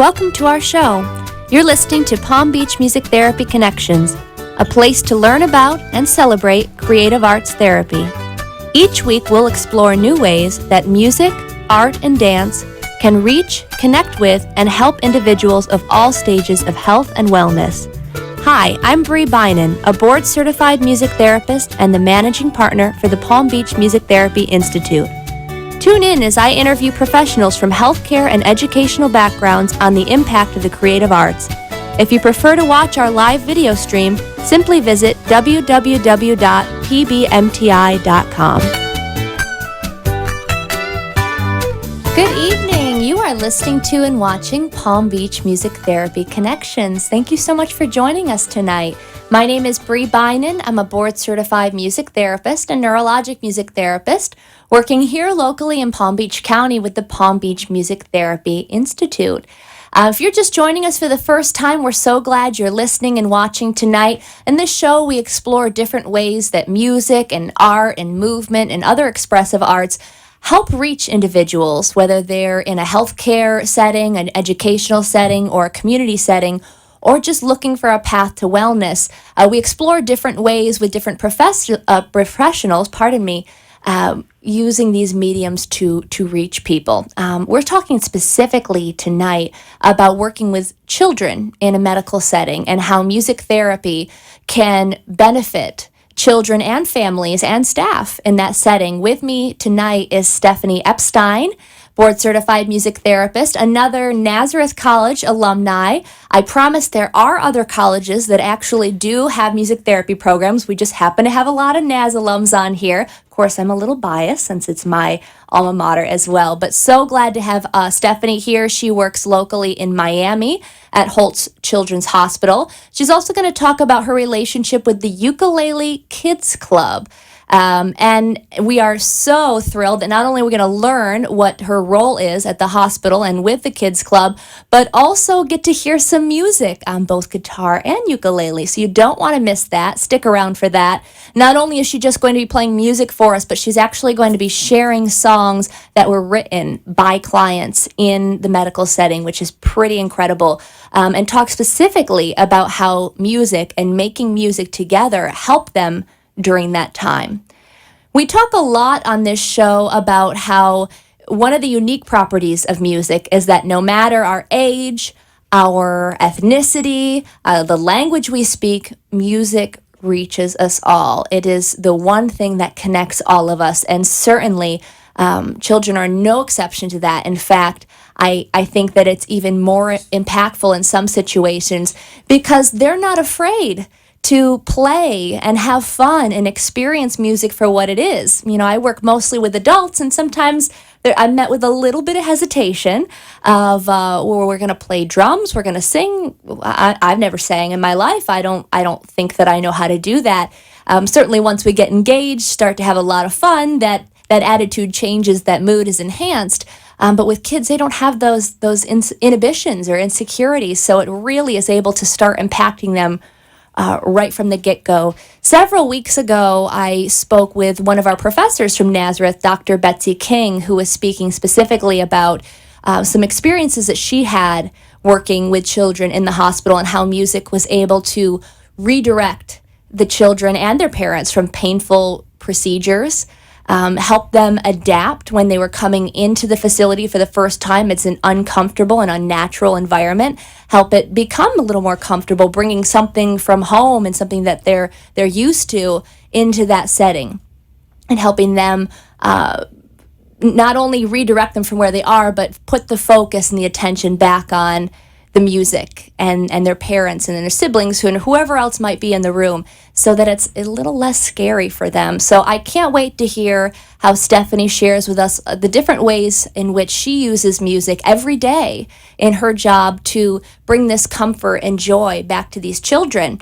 Welcome to our show. You're listening to Palm Beach Music Therapy Connections, a place to learn about and celebrate creative arts therapy. Each week we'll explore new ways that music, art, and dance can reach, connect with, and help individuals of all stages of health and wellness. Hi, I'm Bree Bynan, a board-certified music therapist and the managing partner for the Palm Beach Music Therapy Institute. Tune in as I interview professionals from healthcare and educational backgrounds on the impact of the creative arts. If you prefer to watch our live video stream, simply visit www.pbmti.com. Good evening. You are listening to and watching Palm Beach Music Therapy Connections. Thank you so much for joining us tonight. My name is Bree Bynan. I'm a board-certified music therapist and neurologic music therapist working here locally in Palm Beach County with the Palm Beach Music Therapy Institute. If you're just joining us for the first time, we're so glad you're listening and watching tonight. In this show, we explore different ways that music and art and movement and other expressive arts help reach individuals, whether they're in a healthcare setting, an educational setting, or a community setting, or just looking for a path to wellness. We explore different ways with different professionals, using these mediums to reach people. We're talking specifically tonight about working with children in a medical setting and how music therapy can benefit children and families and staff in that setting. With me tonight is Stephanie Epstein, board-certified music therapist, another Nazareth College alumni. I promise there are other colleges that actually do have music therapy programs. We just happen to have a lot of Naz alums on here. Of course, I'm a little biased since it's my alma mater as well, but so glad to have Stephanie here. She works locally in Miami at Holtz Children's Hospital. She's also going to talk about her relationship with the Ukulele Kids Club. And we are so thrilled that not only are we going to learn what her role is at the hospital and with the Kids Club, but also get to hear some music on both guitar and ukulele. So you don't want to miss that. Stick around for that. Not only is she just going to be playing music for us, but she's actually going to be sharing songs that were written by clients in the medical setting, which is pretty incredible, and talk specifically about how music and making music together help them during that time. We talk a lot on this show about how one of the unique properties of music is that no matter our age, our ethnicity, the language we speak, music reaches us all. It is the one thing that connects all of us, and certainly children are no exception to that. In fact, I think that it's even more impactful in some situations because they're not afraid to play and have fun and experience music for what it is. You know, I work mostly with adults, and sometimes I'm met with a little bit of hesitation of, well, we're going to play drums, we're going to sing. I've never sang in my life. I don't think that I know how to do that. Certainly once we get engaged, start to have a lot of fun, that attitude changes, that mood is enhanced. But with kids, they don't have those inhibitions or insecurities, so it really is able to start impacting them right from the get-go. Several weeks ago, I spoke with one of our professors from Nazareth, Dr. Betsy King, who was speaking specifically about some experiences that she had working with children in the hospital and how music was able to redirect the children and their parents from painful procedures, help them adapt when they were coming into the facility for the first time. It's an uncomfortable and unnatural environment. Help it become a little more comfortable, bringing something from home and something that they're used to into that setting, and helping them not only redirect them from where they are, but put the focus and the attention back on the music and their parents and their siblings and whoever else might be in the room, so that it's a little less scary for them. So I can't wait to hear how Stephanie shares with us the different ways in which she uses music every day in her job to bring this comfort and joy back to these children.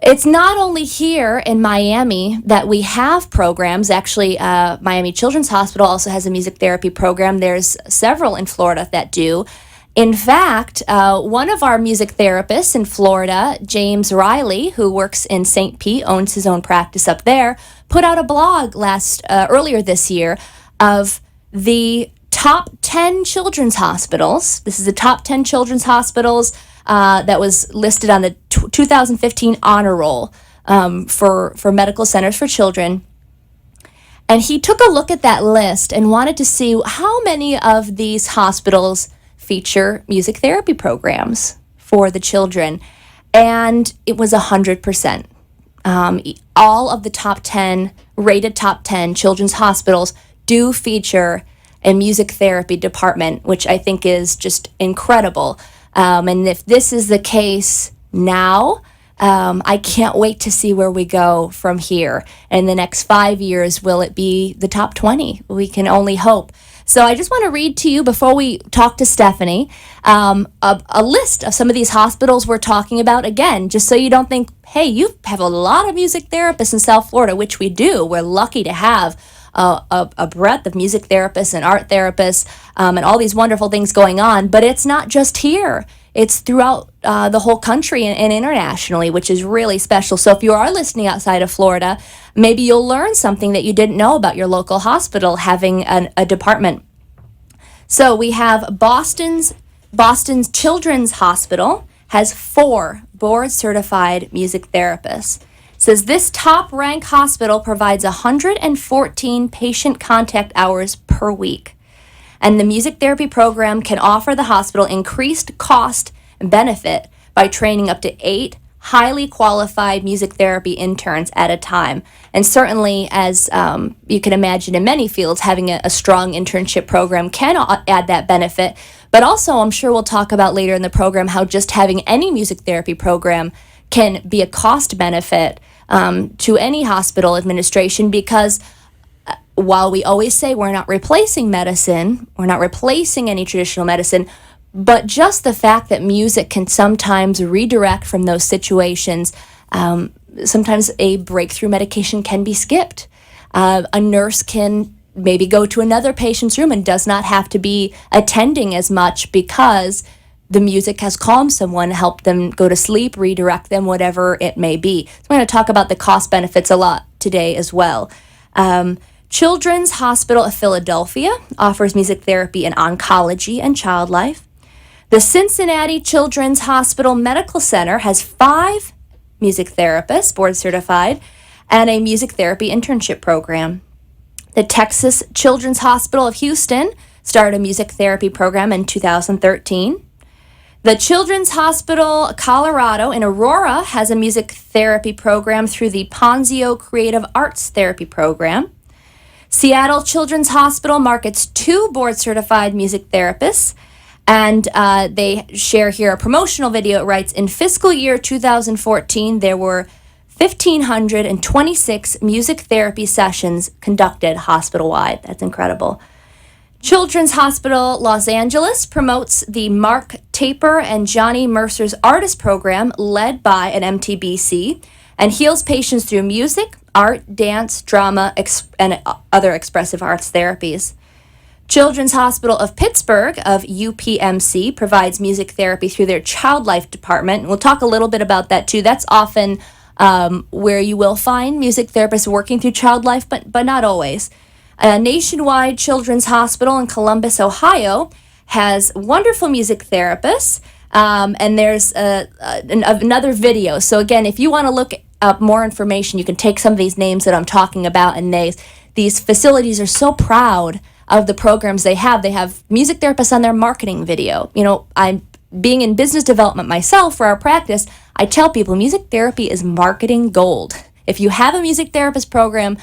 It's not only here in Miami that we have programs. Actually, Miami Children's Hospital also has a music therapy program. There's several in Florida that do. In fact, one of our music therapists in Florida, James Riley, who works in St. Pete, owns his own practice up there, put out a blog earlier this year of the top 10 children's hospitals. This is the top 10 children's hospitals that was listed on the 2015 honor roll for medical centers for children. And he took a look at that list and wanted to see how many of these hospitals feature music therapy programs for the children. And it was 100%. All of the rated top 10 children's hospitals do feature a music therapy department, which I think is just incredible. And if this is the case now, I can't wait to see where we go from here. In the next 5 years, will it be the top 20? We can only hope. So I just want to read to you, before we talk to Stephanie, a list of some of these hospitals we're talking about. Again, just so you don't think, hey, you have a lot of music therapists in South Florida, which we do. We're lucky to have a breadth of music therapists and art therapists and all these wonderful things going on. But it's not just here. It's throughout the whole country and internationally, which is really special. So if you are listening outside of Florida, maybe you'll learn something that you didn't know about your local hospital having a department. So we have Boston's Children's Hospital has 4 board-certified music therapists. It says this top-ranked hospital provides 114 patient contact hours per week. And the music therapy program can offer the hospital increased cost and benefit by training up to 8 highly qualified music therapy interns at a time. And certainly, as you can imagine in many fields, having a strong internship program can add that benefit. But also, I'm sure we'll talk about later in the program how just having any music therapy program can be a cost benefit to any hospital administration, because while we always say we're not replacing medicine, we're not replacing any traditional medicine, but just the fact that music can sometimes redirect from those situations, sometimes a breakthrough medication can be skipped. A nurse can maybe go to another patient's room and does not have to be attending as much because the music has calmed someone, helped them go to sleep, redirect them, whatever it may be. So we're going to talk about the cost benefits a lot today as well. Children's Hospital of Philadelphia offers music therapy in oncology and child life. The Cincinnati Children's Hospital Medical Center has 5 music therapists, board certified, and a music therapy internship program. The Texas Children's Hospital of Houston started a music therapy program in 2013. The Children's Hospital Colorado in Aurora has a music therapy program through the Ponzio Creative Arts Therapy Program. Seattle Children's Hospital markets 2 board-certified music therapists, and they share here a promotional video. It writes, in fiscal year 2014, there were 1,526 music therapy sessions conducted hospital-wide. That's incredible. Children's Hospital Los Angeles promotes the Mark Taper and Johnny Mercer's Artist Program, led by an MTBC, and heals patients through music, art, dance, drama, and other expressive arts therapies. Children's Hospital of Pittsburgh of UPMC provides music therapy through their Child Life department. We'll talk a little bit about that too. That's often where you will find music therapists working through Child Life, but not always. Nationwide Children's Hospital in Columbus, Ohio has wonderful music therapists, and there's another video. So again, if you want to look up more information, you can take some of these names that I'm talking about, and these facilities are so proud of the programs they have. They have music therapists on their marketing video. You know, I'm being in business development myself for our practice. I tell people music therapy is marketing gold. If you have a music therapy program,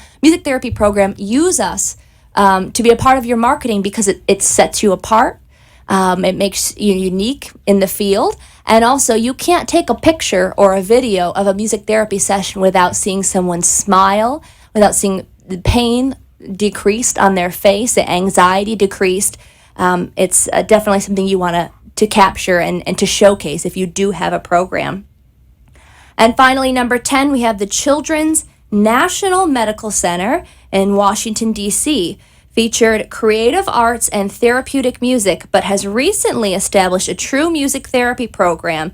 use us to be a part of your marketing, because it sets you apart. It makes you unique in the field. And also, you can't take a picture or a video of a music therapy session without seeing someone smile, without seeing the pain decreased on their face, the anxiety decreased. It's definitely something you want to capture and to showcase if you do have a program. And finally, number 10, we have the Children's National Medical Center in Washington, D.C., featured creative arts and therapeutic music, but has recently established a true music therapy program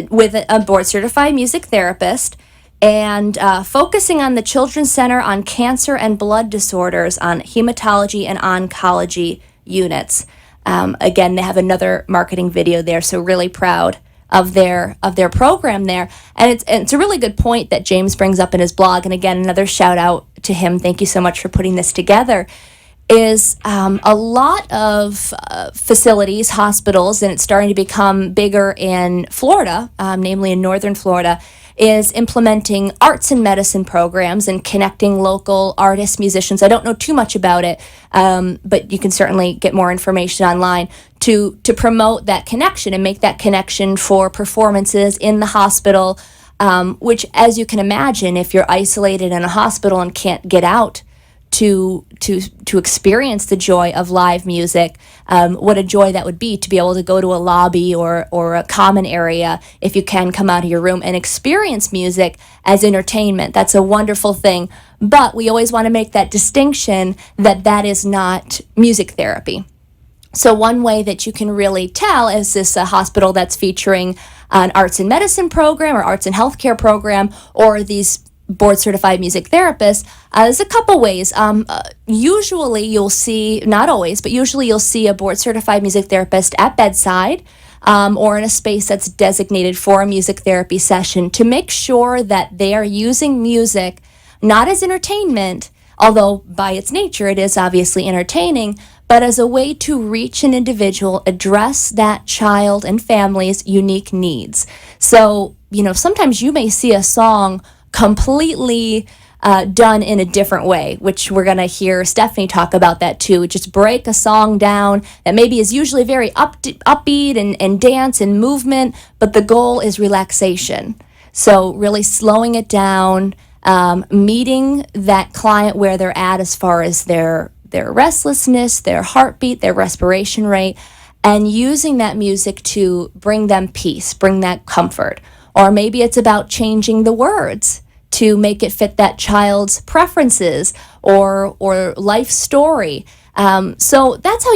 with a board-certified music therapist, and focusing on the Children's Center on Cancer and Blood Disorders, on hematology and oncology units. Again, they have another marketing video there, so really proud of their program there. And it's a really good point that James brings up in his blog. And again, another shout out to him. Thank you so much for putting this together. Is a lot of facilities, hospitals, and it's starting to become bigger in Florida, namely in northern Florida, is implementing arts and medicine programs and connecting local artists, musicians. I don't know too much about it, but you can certainly get more information online to promote that connection and make that connection for performances in the hospital, which, as you can imagine, if you're isolated in a hospital and can't get out to experience the joy of live music, what a joy that would be to be able to go to a lobby or a common area, if you can come out of your room and experience music as entertainment. That's a wonderful thing. But we always want to make that distinction that that is not music therapy. So one way that you can really tell is this a hospital that's featuring an arts and medicine program or arts and healthcare program, or these board certified music therapists. There's a couple ways. Usually you'll see, not always, but usually you'll see a board certified music therapist at bedside, or in a space that's designated for a music therapy session, to make sure that they are using music not as entertainment, although by its nature it is obviously entertaining, but as a way to reach an individual, address that child and family's unique needs. So, sometimes you may see a song completely done in a different way, which we're going to hear Stephanie talk about that too. Just break a song down that maybe is usually very upbeat and dance and movement, but the goal is relaxation. So really slowing it down, meeting that client where they're at as far as their restlessness, their heartbeat, their respiration rate, and using that music to bring them peace, bring that comfort. Or maybe it's about changing the words to make it fit that child's preferences or life story. So that's how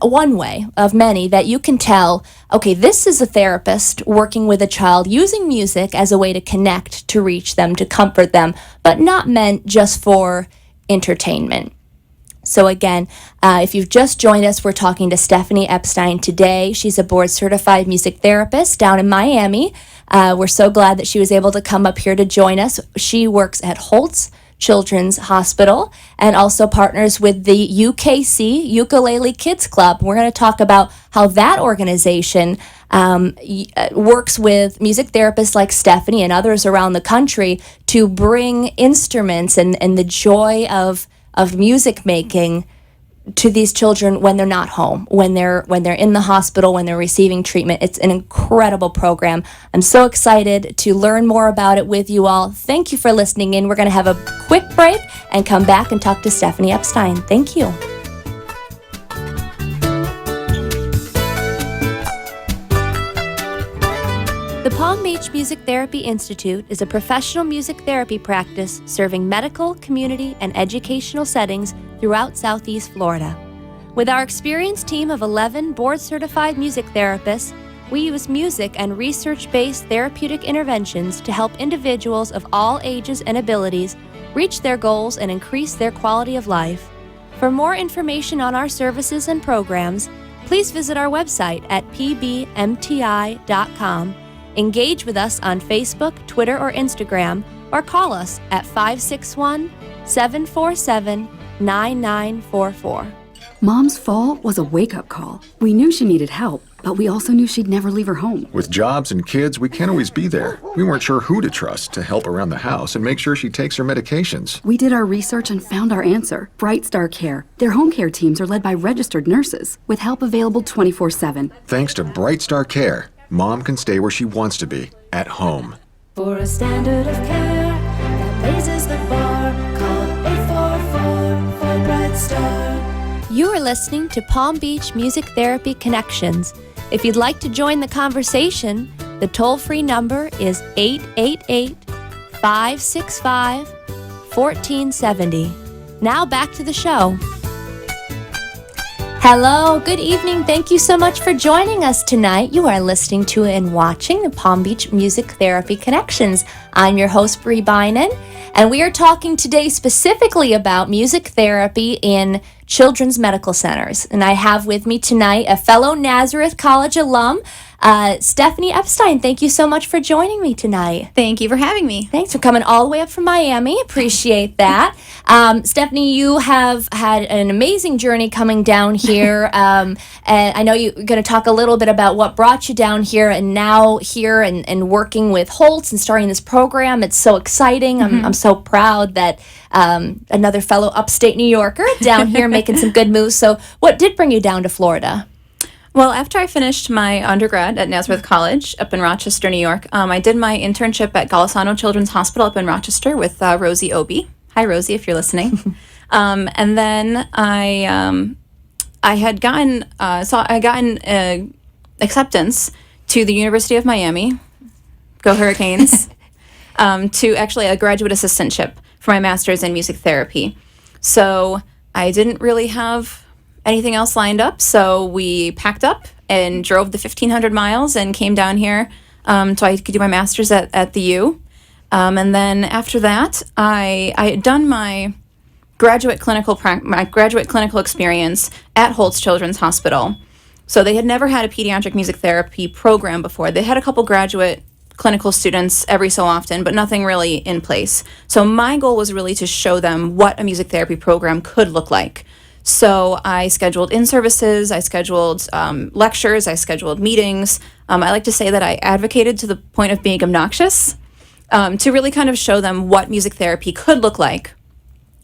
one way of many that you can tell, okay, this is a therapist working with a child using music as a way to connect, to reach them, to comfort them, but not meant just for entertainment. So again, if you've just joined us, we're talking to Stephanie Epstein today. She's a board certified music therapist down in Miami. We're so glad that she was able to come up here to join us. She works at Holtz Children's Hospital and also partners with the UKC, Ukulele Kids Club. We're going to talk about how that organization works with music therapists like Stephanie and others around the country to bring instruments and the joy of music making to these children when they're not home, when they're in the hospital, when they're receiving treatment. It's an incredible program. I'm so excited to learn more about it with you all. Thank you for listening in. We're going to have a quick break and come back and talk to Stephanie Epstein. Thank you. The Palm Beach Music Therapy Institute is a professional music therapy practice serving medical, community, and educational settings throughout Southeast Florida. With our experienced team of 11 board-certified music therapists, we use music and research-based therapeutic interventions to help individuals of all ages and abilities reach their goals and increase their quality of life. For more information on our services and programs, please visit our website at pbmti.com. Engage with us on Facebook, Twitter, or Instagram, or call us at 561-747-9944. Mom's fall was a wake-up call. We knew she needed help, but we also knew she'd never leave her home. With jobs and kids, we can't always be there. We weren't sure who to trust to help around the house and make sure she takes her medications. We did our research and found our answer. Bright Star Care. Their home care teams are led by registered nurses, with help available 24/7. Thanks to Bright Star Care, Mom can stay where she wants to be, at home. For a standard of care that raises the bar, call 844 for Bright Star. You are listening to Palm Beach Music Therapy Connections. If you'd like to join the conversation, the toll-free number is 888-565-1470. Now back to the show. Hello, good evening. Thank you so much for joining us tonight. You are listening to and watching the Palm Beach Music Therapy Connections. I'm your host, Bree Bynan, and we are talking today specifically about music therapy in children's medical centers. And I have with me tonight a fellow Nazareth College alum, Stephanie Epstein. Thank you so much for joining me tonight. Thank you for having me. Thanks for coming all the way up from Miami. Appreciate that. Stephanie, you have had an amazing journey coming down here. And I know you're going to talk a little bit about what brought you down here and now here and working with Holtz and starting this program. It's so exciting. I'm so proud that another fellow upstate New Yorker down here making some good moves. So what did bring you down to Florida? Well, after I finished my undergrad at Nazareth College up in Rochester, New York, I did my internship at Golisano Children's Hospital up in Rochester with Rosie Obi. Hi, Rosie, if you're listening. And then I had gotten acceptance to the University of Miami. Go Hurricanes! To actually a graduate assistantship for my master's in music therapy. So I didn't really have anything else lined up, so we packed up and drove the 1,500 miles and came down here so I could do my master's at the U. And then after that, I had done my graduate clinical experience at Holtz Children's Hospital. So they had never had a pediatric music therapy program before. They had a couple graduate clinical students every so often, but nothing really in place. So my goal was really to show them what a music therapy program could look like. So I scheduled in-services, I scheduled lectures, I scheduled meetings. I like to say that I advocated to the point of being obnoxious to really kind of show them what music therapy could look like.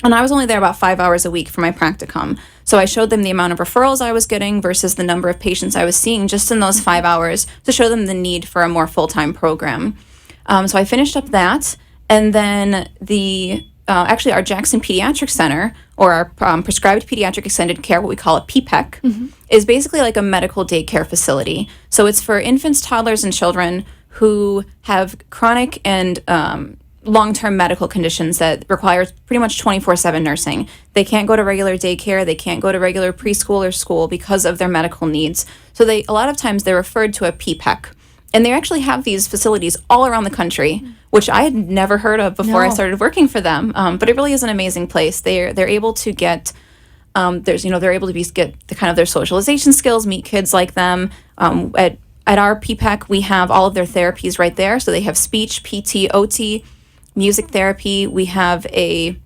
And I was only there about 5 hours a week for my practicum. So I showed them the amount of referrals I was getting versus the number of patients I was seeing just in those 5 hours to show them the need for a more full-time program. So I finished up that, and then actually our Jackson Pediatric Center, or our Prescribed Pediatric Extended Care, what we call a PPEC, is basically like a medical daycare facility. So it's for infants, toddlers, and children who have chronic and long-term medical conditions that require pretty much 24/7 nursing. They can't go to regular daycare, they can't go to regular preschool or school because of their medical needs. So a lot of times they're referred to a PPEC. And they actually have these facilities all around the country, which I had never heard of before I started working for them. But it really is an amazing place. They're able to get they're able to get the kind of their socialization skills, meet kids like them. At our PPEC, we have all of their therapies right there. So they have speech, PT, OT, music therapy. We have a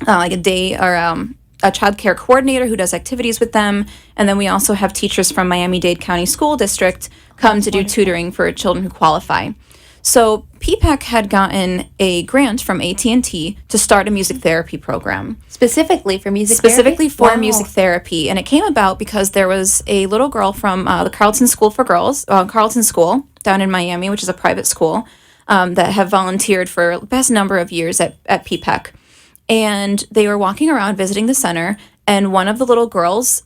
child care coordinator who does activities with them. And then we also have teachers from Miami-Dade County School District come to do tutoring for children who qualify. So PPEC had gotten a grant from AT&T to start a music therapy program. Specifically for music Specifically therapy? for music therapy. And it came about because there was a little girl from the Carleton School for Girls, Carleton School down in Miami, which is a private school, that have volunteered for the past number of years at PPEC. And they were walking around visiting the center, and one of the little girls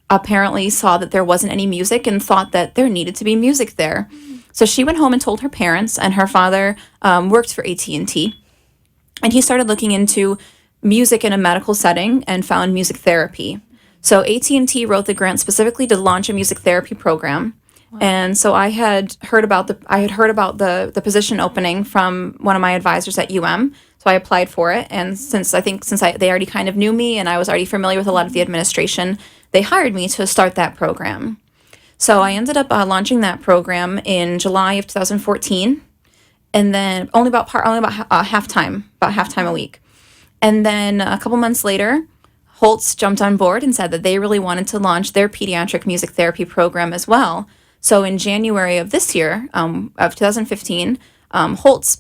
apparently saw that there wasn't any music and thought that there needed to be music there. So she went home and told her parents, and her father worked for AT&T. And he started looking into music in a medical setting and found music therapy. So AT&T wrote the grant specifically to launch a music therapy program. Wow. And so I had heard about the position opening from one of my advisors at UM. So I applied for it, and since they already kind of knew me and I was already familiar with a lot of the administration, they hired me to start that program. So I ended up launching that program in July of 2014, and then only about half-time a week. And then a couple months later, Holtz jumped on board and said that they really wanted to launch their pediatric music therapy program as well. So in January of this year, of 2015, Holtz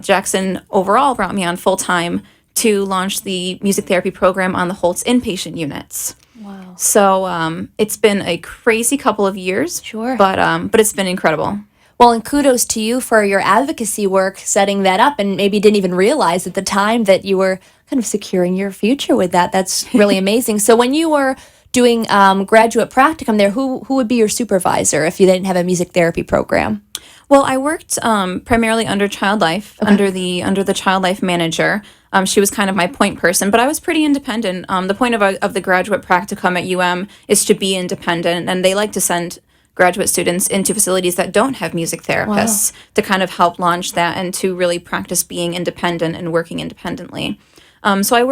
Jackson overall brought me on full-time to launch the music therapy program on the Holtz inpatient units. Wow. So it's been a crazy couple of years. Sure. But it's been incredible. Well, and kudos to you for your advocacy work setting that up, and maybe didn't even realize at the time that you were kind of securing your future with that. That's really amazing. So when you were doing graduate practicum there, who would be your supervisor if you didn't have a music therapy program? Well, I worked primarily under Child Life, under the Child Life manager. She was kind of my point person, but I was pretty independent. The point of the graduate practicum at UM is to be independent, and they like to send graduate students into facilities that don't have music therapists to kind of help launch that and to really practice being independent and working independently. So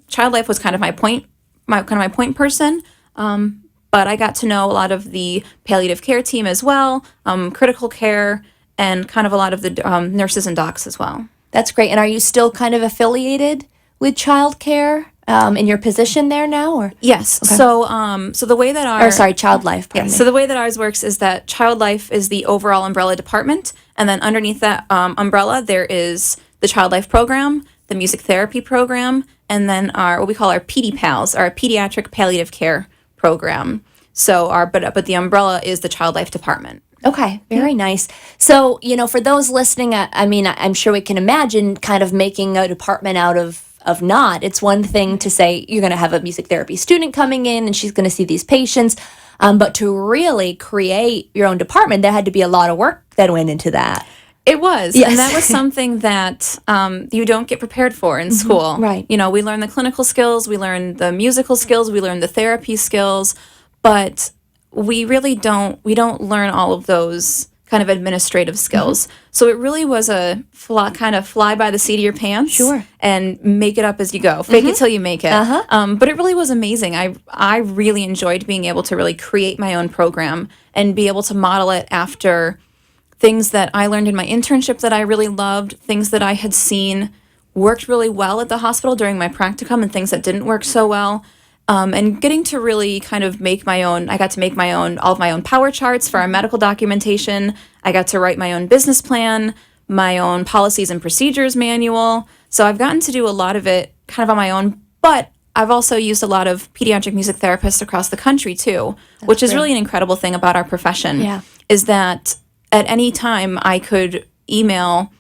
Child Life was kind of my point my point person. But I got to know a lot of the palliative care team as well, critical care, and kind of a lot of the nurses and docs as well. That's great. And are you still kind of affiliated with childcare in your position there now, or? Yes. So the way that our Child Life. Pardon me. So the way that ours works is that Child Life is the overall umbrella department, and then underneath that umbrella there is the Child Life program, the music therapy program, and then our what we call our PD PALS, our pediatric palliative care program. So but the umbrella is the Child Life department. Okay, very nice. So, for those listening, I mean, I'm sure we can imagine kind of making a department out of not. It's one thing to say you're going to have a music therapy student coming in and she's going to see these patients, but to really create your own department, there had to be a lot of work that went into that. It was, Yes. and that was something that you don't get prepared for in school. right. We learn the clinical skills, we learn the musical skills, we learn the therapy skills, but we really don't learn all of those kind of administrative skills. So it really was a kind of fly by the seat of your pants. Sure. And make it up as you go. Fake it till you make it. But it really was amazing. I really enjoyed being able to really create my own program and be able to model it after things that I learned in my internship that I really loved, things that I had seen worked really well at the hospital during my practicum, and things that didn't work so well. And getting to really kind of I got to make all of my own power charts for our medical documentation. I got to write my own business plan, my own policies and procedures manual. So I've gotten to do a lot of it kind of on my own, but I've also used a lot of pediatric music therapists across the country too, which is really an incredible thing about our profession. Yeah. Is that at any time I could email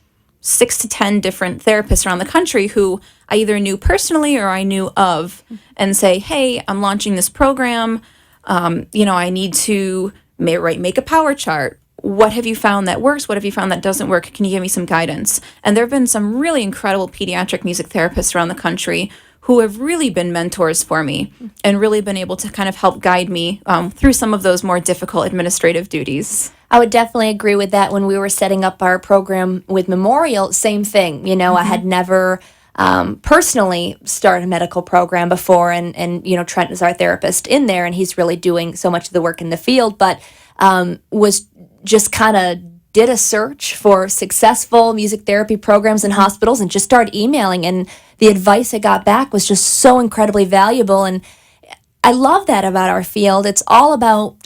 6 to 10 different therapists around the country who I either knew personally or I knew of, and say, hey, I'm launching this program. I need to make a power chart. What have you found that works? What have you found that doesn't work? Can you give me some guidance? And there have been some really incredible pediatric music therapists around the country who have really been mentors for me and really been able to kind of help guide me through some of those more difficult administrative duties. I would definitely agree with that. When we were setting up our program with Memorial, same thing. I had never personally started a medical program before, and Trent is our therapist in there, and he's really doing so much of the work in the field, but was just kind of did a search for successful music therapy programs in hospitals and just started emailing, and the advice I got back was just so incredibly valuable. And I love that about our field. It's all about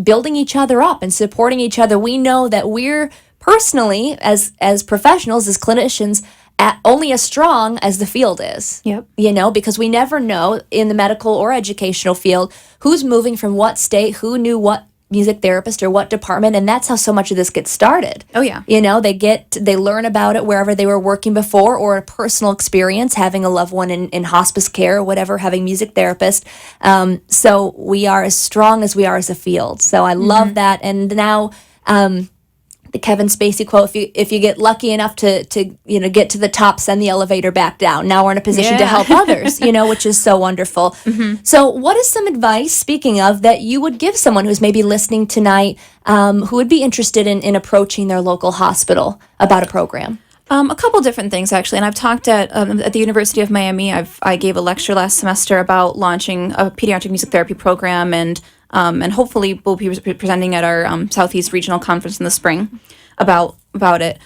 building each other up and supporting each other. We know that we're personally, as professionals, as clinicians, only as strong as the field is. Yep. Because we never know in the medical or educational field who's moving from what state, who knew what music therapist or what department, and that's how so much of this gets started. Oh, yeah. They learn about it wherever they were working before, or a personal experience, having a loved one in hospice care or whatever, having music therapist. So we are as strong as we are as a field. So I love that. And now the Kevin Spacey quote, if you get lucky enough to get to the top, send the elevator back down. Now we're in a position to help others, which is so wonderful. So what is some advice, speaking of, that you would give someone who's maybe listening tonight, who would be interested in approaching their local hospital about a program? A couple different things, actually. And I've talked at the University of Miami. I gave a lecture last semester about launching a pediatric music therapy program, and hopefully we'll be presenting at our Southeast Regional Conference in the spring about it.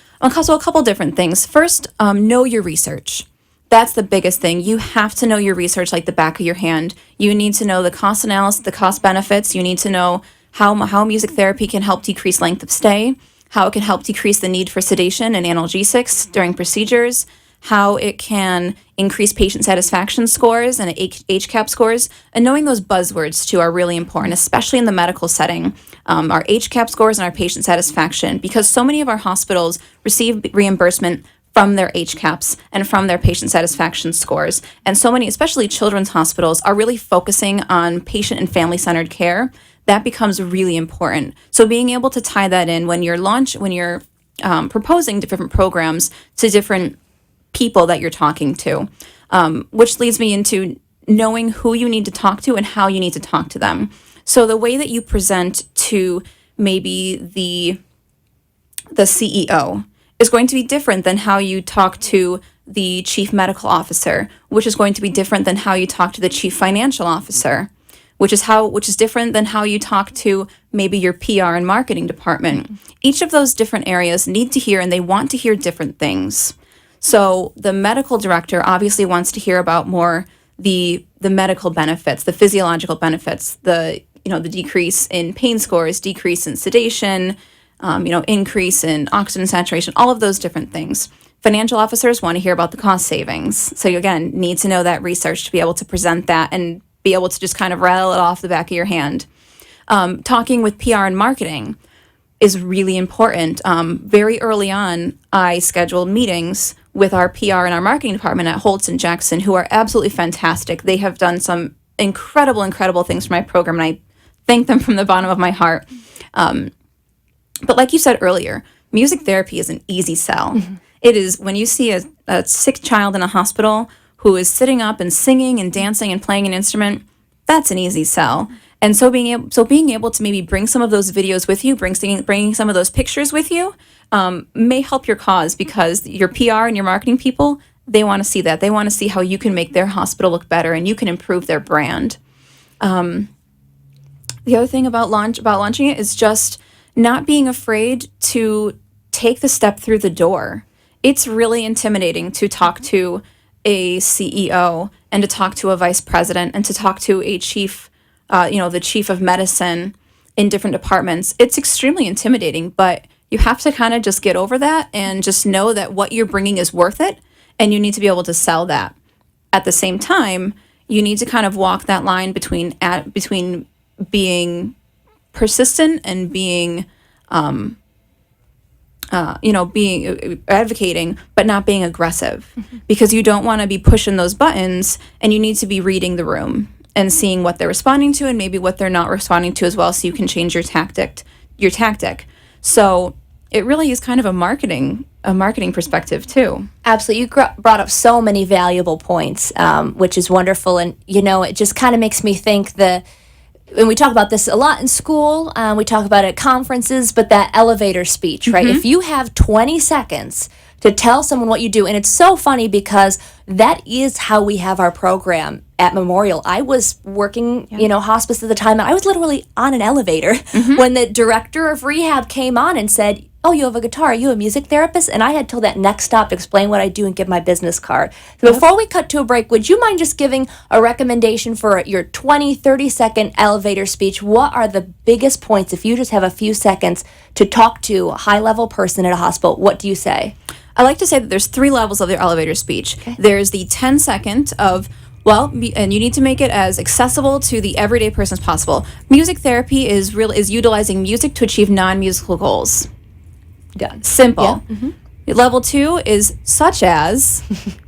So a couple different things. First, know your research. That's the biggest thing. You have to know your research like the back of your hand. You need to know the cost analysis, the cost benefits. You need to know how music therapy can help decrease length of stay, how it can help decrease the need for sedation and analgesics during procedures, how it can increase patient satisfaction scores and HCAHP scores. And knowing those buzzwords, too, are really important, especially in the medical setting. Our HCAHP scores and our patient satisfaction, because so many of our hospitals receive reimbursement from their HCAHPs and from their patient satisfaction scores. And so many, especially children's hospitals, are really focusing on patient and family-centered care. That becomes really important. So being able to tie that in when you're proposing different programs to different people that you're talking to, which leads me into knowing who you need to talk to and how you need to talk to them. So the way that you present to maybe the CEO is going to be different than how you talk to the chief medical officer, which is going to be different than how you talk to the chief financial officer, which is different than how you talk to maybe your PR and marketing department. Each of those different areas need to hear, and they want to hear different things. So the medical director obviously wants to hear about more the medical benefits, the physiological benefits, the decrease in pain scores, decrease in sedation, increase in oxygen saturation, all of those different things. Financial officers want to hear about the cost savings. So you, again, need to know that research to be able to present that and be able to just kind of rattle it off the back of your hand. Talking with PR and marketing is really important. Very early on, I scheduled meetings with our PR and our marketing department at Holtz and Jackson, who are absolutely fantastic. They have done some incredible things for my program, and I thank them from the bottom of my heart. But like you said earlier, music therapy is an easy sell. Mm-hmm. It is when you see a sick child in a hospital who is sitting up and singing and dancing and playing an instrument, that's an easy sell. And so being able to maybe bring some of those videos with you, bringing some of those pictures with you, may help your cause, because your PR and your marketing people, they want to see that. They want to see how you can make their hospital look better and you can improve their brand. The other thing about launching it is just not being afraid to take the step through the door. It's really intimidating to talk to a CEO and to talk to a vice president and to talk to a chief, the chief of medicine in different departments. It's extremely intimidating, but you have to kind of just get over that and just know that what you're bringing is worth it, and you need to be able to sell that. At the same time, you need to kind of walk that line between being persistent and being advocating, but not being aggressive, because you don't want to be pushing those buttons, and you need to be reading the room and seeing what they're responding to and maybe what they're not responding to as well, so you can change your tactic. So it really is kind of a marketing perspective too. Absolutely. You brought up so many valuable points, which is wonderful. And, it just kind of makes me think and we talk about this a lot in school, we talk about it at conferences, but that elevator speech, right? If you have 20 seconds to tell someone what you do, and it's so funny because that is how we have our program at Memorial. I was working, hospice at the time, and I was literally on an elevator when the director of rehab came on and said, "Oh, you have a guitar. Are you a music therapist?" And I had till that next stop explain what I do and give my business card. So before we cut to a break, would you mind just giving a recommendation for your 20, 30-second elevator speech? What are the biggest points, if you just have a few seconds to talk to a high-level person at a hospital? What do you say? I like to say that there's 3 levels of the elevator speech. Okay. There's the 10-second of, and you need to make it as accessible to the everyday person as possible. Music therapy is utilizing music to achieve non-musical goals. Done. Simple. Yeah. Mm-hmm. Level 2 is such as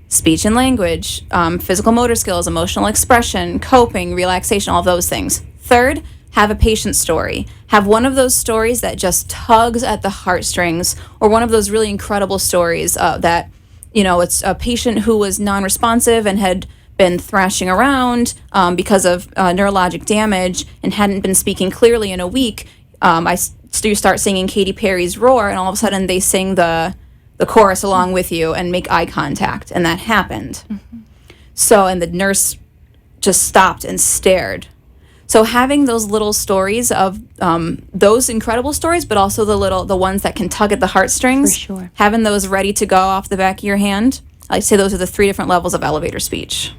speech and language, physical motor skills, emotional expression, coping, relaxation, all of those things. Third, have a patient story. Have one of those stories that just tugs at the heartstrings, or one of those really incredible stories that, it's a patient who was non-responsive and had been thrashing around because of neurologic damage and hadn't been speaking clearly in a week. You start singing Katy Perry's Roar, and all of a sudden they sing the chorus along with you and make eye contact, and that happened. So, and the nurse just stopped and stared. So having those little stories of those incredible stories, but also the ones that can tug at the heartstrings, for sure, having those ready to go off the back of your hand. I like to say those are the 3 different levels of elevator speech.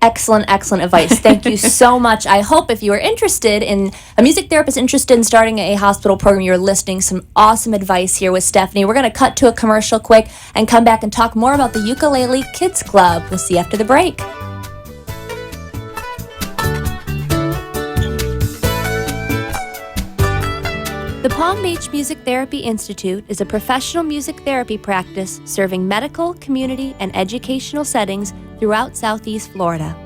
Excellent advice. Thank you so much. I hope if you are interested in a music therapist interested in starting a hospital program, you're listening some awesome advice here with Stephanie. We're going to cut to a commercial quick and come back and talk more about the Ukulele Kids Club. We'll see you after the break. The Palm Beach Music Therapy Institute is a professional music therapy practice serving medical, community, and educational settings throughout Southeast Florida.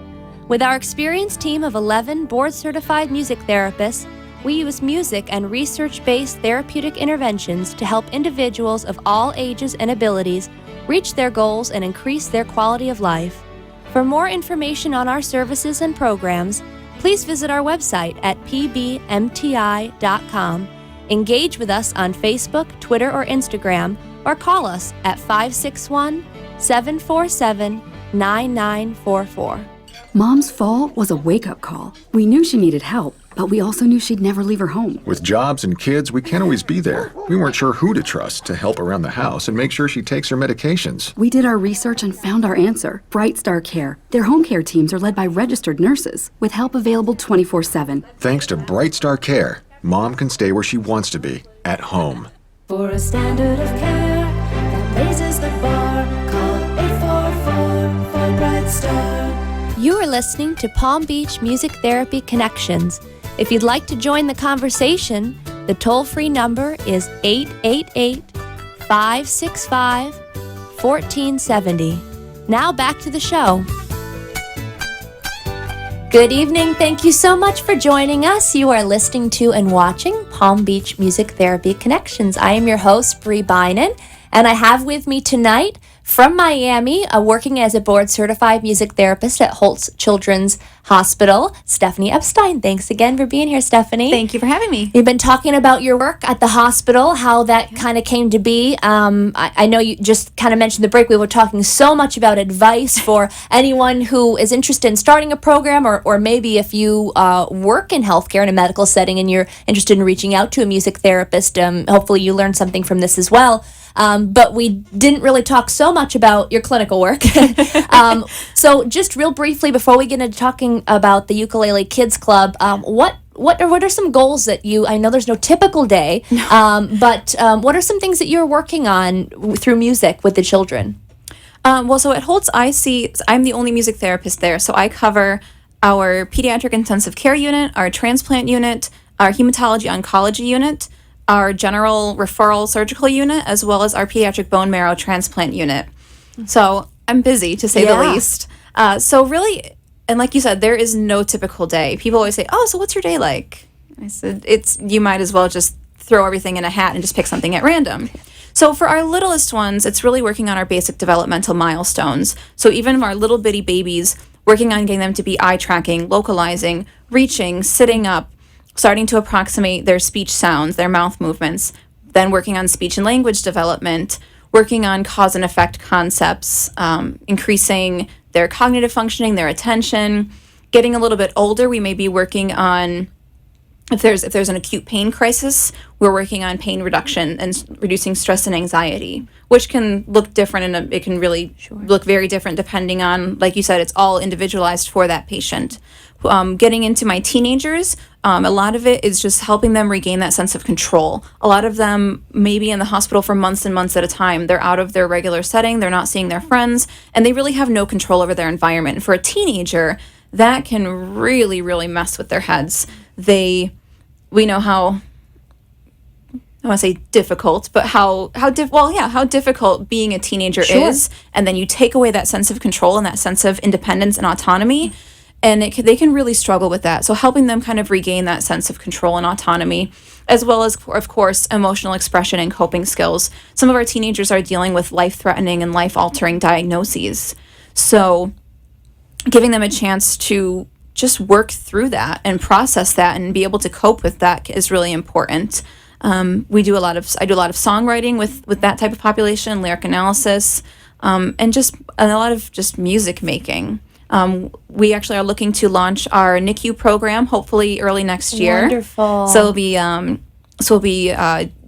With our experienced team of 11 board-certified music therapists, we use music and research-based therapeutic interventions to help individuals of all ages and abilities reach their goals and increase their quality of life. For more information on our services and programs, please visit our website at pbmti.com. Engage with us on Facebook, Twitter, or Instagram, or call us at 561 747 9944. Mom's fall was a wake-up call. We knew she needed help, but we also knew she'd never leave her home. With jobs and kids, we can't always be there. We weren't sure who to trust to help around the house and make sure she takes her medications. We did our research and found our answer. Bright Star Care. Their home care teams are led by registered nurses with help available 24/7. Thanks to Bright Star Care, Mom can stay where she wants to be, at home. For a standard of care that raises the bar, call 844 for Bright Star. You are listening to Palm Beach Music Therapy Connections. If you'd like to join the conversation, the toll-free number is 888-565-1470. Now back to the show. Good evening. Thank you so much for joining us. You are listening to and watching Palm Beach Music Therapy Connections. I am your host, Bree Bynan, and I have with me tonight from Miami, working as a board-certified music therapist at Holtz Children's Hospital, Stephanie Epstein. Thanks again for being here, Stephanie. Thank you for having me. You've been talking about your work at the hospital, how that kind of came to be. I know you just kind of mentioned the break. We were talking so much about advice for anyone who is interested in starting a program, or maybe if you work in healthcare in a medical setting and you're interested in reaching out to a music therapist. Hopefully you learned something from this as well. But we didn't really talk so much about your clinical work. So just real briefly, before we get into talking about the Ukulele Kids Club, what are some goals that I know there's no typical day, but what are some things that you're working on through music with the children? So at Holtz, I'm the only music therapist there. So I cover our pediatric intensive care unit, our transplant unit, our hematology oncology unit, our general referral surgical unit, as well as our pediatric bone marrow transplant unit. So I'm busy, to say the least. So really, and like you said, there is no typical day. People always say, "Oh, so what's your day like?" I said, you might as well just throw everything in a hat and just pick something at random. So for our littlest ones, it's really working on our basic developmental milestones. So even our little bitty babies, working on getting them to be eye tracking, localizing, reaching, sitting up, starting to approximate their speech sounds, their mouth movements, then working on speech and language development, working on cause and effect concepts, increasing their cognitive functioning, their attention. Getting a little bit older, we may be working on, if there's an acute pain crisis, we're working on pain reduction and reducing stress and anxiety, which can look different, and it can really look very different depending on, like you said, it's all individualized for that patient. Getting into my teenagers, a lot of it is just helping them regain that sense of control. A lot of them may be in the hospital for months and months at a time. They're out of their regular setting, they're not seeing their friends, and they really have no control over their environment. And for a teenager, that can really, really mess with their heads. We know how, I want to say difficult, but how difficult being a teenager is. And then you take away that sense of control and that sense of independence and autonomy, and they can really struggle with that. So helping them kind of regain that sense of control and autonomy, as well as, of course, emotional expression and coping skills. Some of our teenagers are dealing with life-threatening and life-altering diagnoses. So giving them a chance to just work through that and process that and be able to cope with that is really important. I do a lot of songwriting with that type of population, lyric analysis, and a lot of just music making. We actually are looking to launch our NICU program hopefully early next year. Wonderful. So we'll be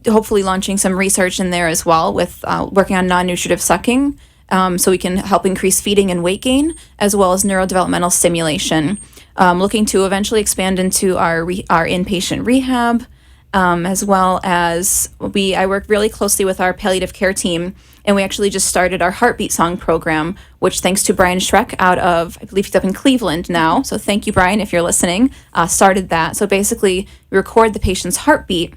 hopefully launching some research in there as well, with working on non-nutritive sucking. So we can help increase feeding and weight gain, as well as neurodevelopmental stimulation. Looking to eventually expand into our inpatient rehab, as well as I work really closely with our palliative care team, and we actually just started our Heartbeat Song program, which, thanks to Brian Schreck out of, I believe he's up in Cleveland now, so thank you, Brian, if you're listening, started that. So basically, we record the patient's heartbeat,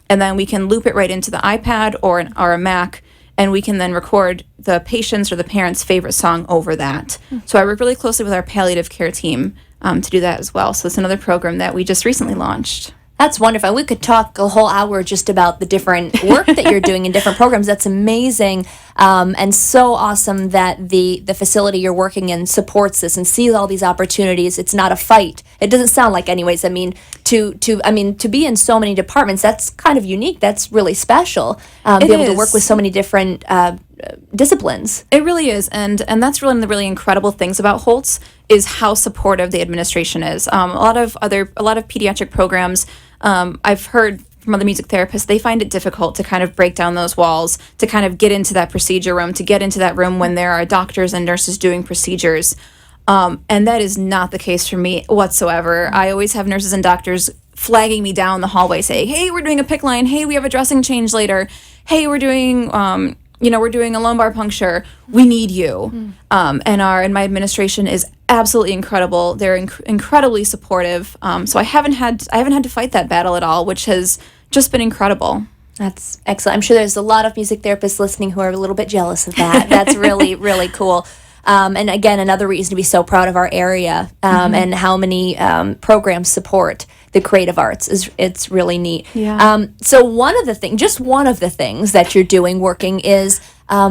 and then we can loop it right into the iPad or a Mac, and we can then record the patient's or the parent's favorite song over that. So I work really closely with our palliative care team to do that as well. So it's another program that we just recently launched. That's wonderful. We could talk a whole hour just about the different work that you're doing in different programs. That's amazing, and so awesome that the facility you're working in supports this and sees all these opportunities. It's not a fight. It doesn't sound like, anyways. I mean, to be in so many departments, that's kind of unique. That's really special. Be able to work with so many different disciplines. It really is, and that's really one of the really incredible things about Holtz is how supportive the administration is. A lot of pediatric programs, I've heard from other music therapists, they find it difficult to kind of break down those walls, to kind of get into that procedure room, to get into that room when there are doctors and nurses doing procedures. And that is not the case for me whatsoever. I always have nurses and doctors flagging me down the hallway saying, hey, we're doing a PICC line. Hey, we have a dressing change later. Hey, we're doing, we're doing a lumbar puncture. We need you. And my administration is absolutely incredible. They're incredibly supportive. So I haven't had to fight that battle at all, which has just been incredible. That's excellent. I'm sure there's a lot of music therapists listening who are a little bit jealous of that. That's really, really cool. And again, another reason to be so proud of our area and how many programs support the creative arts it's really neat. Yeah. So one of the things that you're doing working is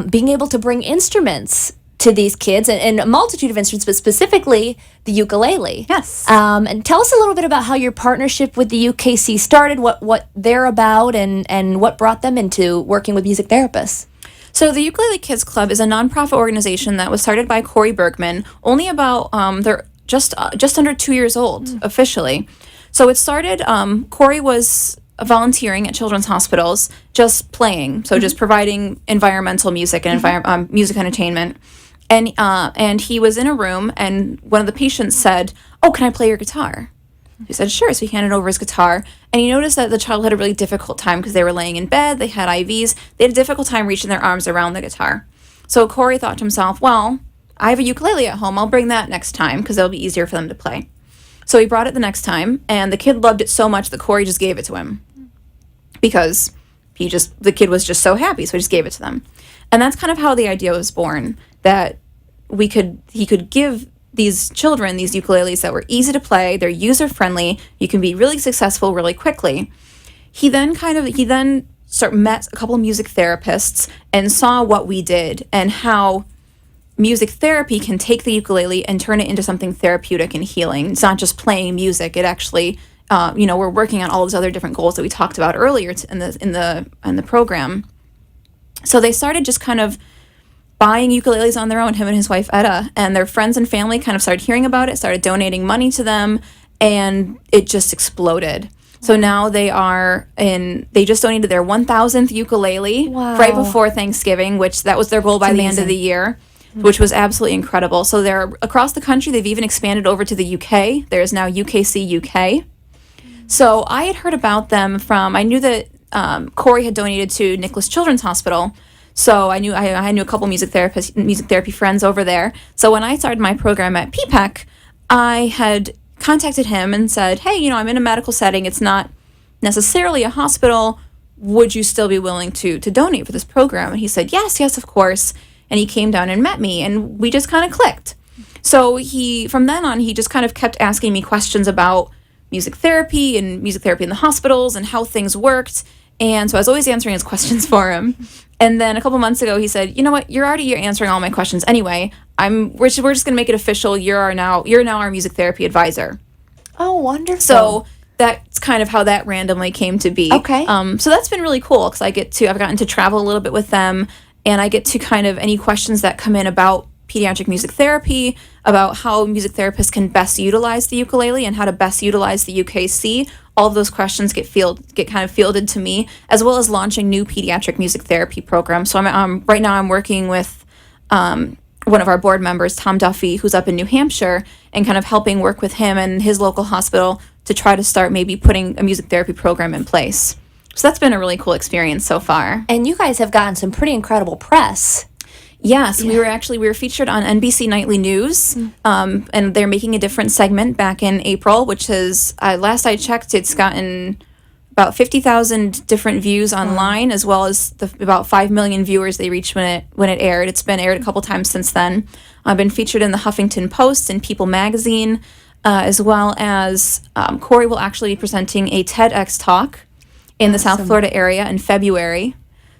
being able to bring instruments to these kids and a multitude of instruments, but specifically the ukulele. Yes. And tell us a little bit about how your partnership with the UKC started, what they're about, and what brought them into working with music therapists. So the Ukulele Kids Club is a nonprofit organization that was started by Corey Bergman. Only about they're just under 2 years old officially. So it started. Corey was volunteering at children's hospitals, just playing, so just providing environmental music and music entertainment. And he was in a room, and one of the patients said, "Oh, can I play your guitar?" He said, "Sure." So he handed over his guitar, and he noticed that the child had a really difficult time because they were laying in bed, they had IVs, they had a difficult time reaching their arms around the guitar. So Corey thought to himself, well, I have a ukulele at home, I'll bring that next time because it'll be easier for them to play. So he brought it the next time, and the kid loved it so much that Corey just gave it to him because the kid was just so happy, so he just gave it to them. And that's kind of how the idea was born, that he could give these children these ukuleles that were easy to play, they're user friendly, you can be really successful really quickly. He then met a couple of music therapists and saw what we did and how music therapy can take the ukulele and turn it into something therapeutic and healing. It's not just playing music, it actually we're working on all those other different goals that we talked about earlier in the program. So they started just kind of buying ukuleles on their own, him and his wife Etta, and their friends and family kind of started hearing about it, started donating money to them, and it just exploded. So now they just donated their 1,000th ukulele right before Thanksgiving, which that was their goal by the end of the year, which was absolutely incredible. So they're across the country. They've even expanded over to the UK. There is now UKC UK. So I had heard about them I knew that Corey had donated to Nicholas Children's Hospital. So I knew a couple music therapy friends over there. So when I started my program at PPEC, I had contacted him and said, hey, I'm in a medical setting. It's not necessarily a hospital. Would you still be willing to donate for this program? And he said, yes, of course. And he came down and met me, and we just kind of clicked. So from then on, he just kind of kept asking me questions about music therapy in the hospitals and how things worked. And so I was always answering his questions for him. And then a couple months ago, he said, you know what, you're answering all my questions anyway. We're just going to make it official. You're now our music therapy advisor. Oh, wonderful. So that's kind of how that randomly came to be. Okay. So that's been really cool because I've gotten to travel a little bit with them, and I get to kind of any questions that come in about pediatric music therapy, about how music therapists can best utilize the ukulele and how to best utilize the UKC. All of those questions get kind of fielded to me, as well as launching new pediatric music therapy programs. So right now I'm working with one of our board members, Tom Duffy, who's up in New Hampshire, and kind of helping work with him and his local hospital to try to start maybe putting a music therapy program in place. So that's been a really cool experience so far. And you guys have gotten some pretty incredible press. Yes, we were featured on NBC Nightly News, and they're making a different segment back in April, which is, last I checked, it's gotten about 50,000 different views online, as well as about 5 million viewers they reached when it aired. It's been aired a couple times since then. I've been featured in the Huffington Post and People Magazine, as well as Corey will actually be presenting a TEDx talk in the South Florida area in February.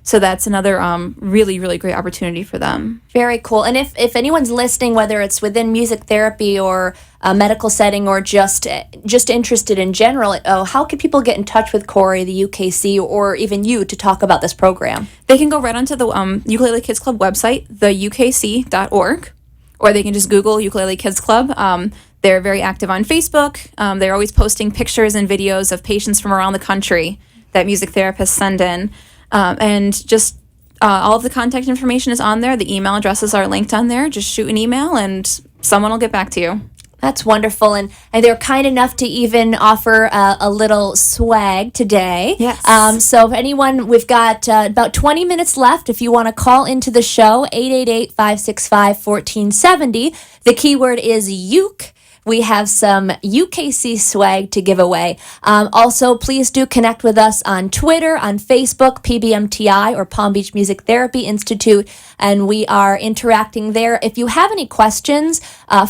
So that's another really, really great opportunity for them. Very cool. And if anyone's listening, whether it's within music therapy or a medical setting or just interested in general, how can people get in touch with Corey, the UKC, or even you to talk about this program? They can go right onto the Ukulele Kids Club website, theukc.org, or they can just Google Ukulele Kids Club. They're very active on Facebook. They're always posting pictures and videos of patients from around the country that music therapists send in. And just all of the contact information is on there. The email addresses are linked on there. Just shoot an email and someone will get back to you. That's wonderful. And they're kind enough to even offer a little swag today. Yes. So if anyone, we've got about 20 minutes left. If you want to call into the show, 888-565-1470. The keyword is uke. We have some UKC swag to give away. Also, please do connect with us on Twitter, on Facebook, PBMTI, or Palm Beach Music Therapy Institute, and we are interacting there. If you have any questions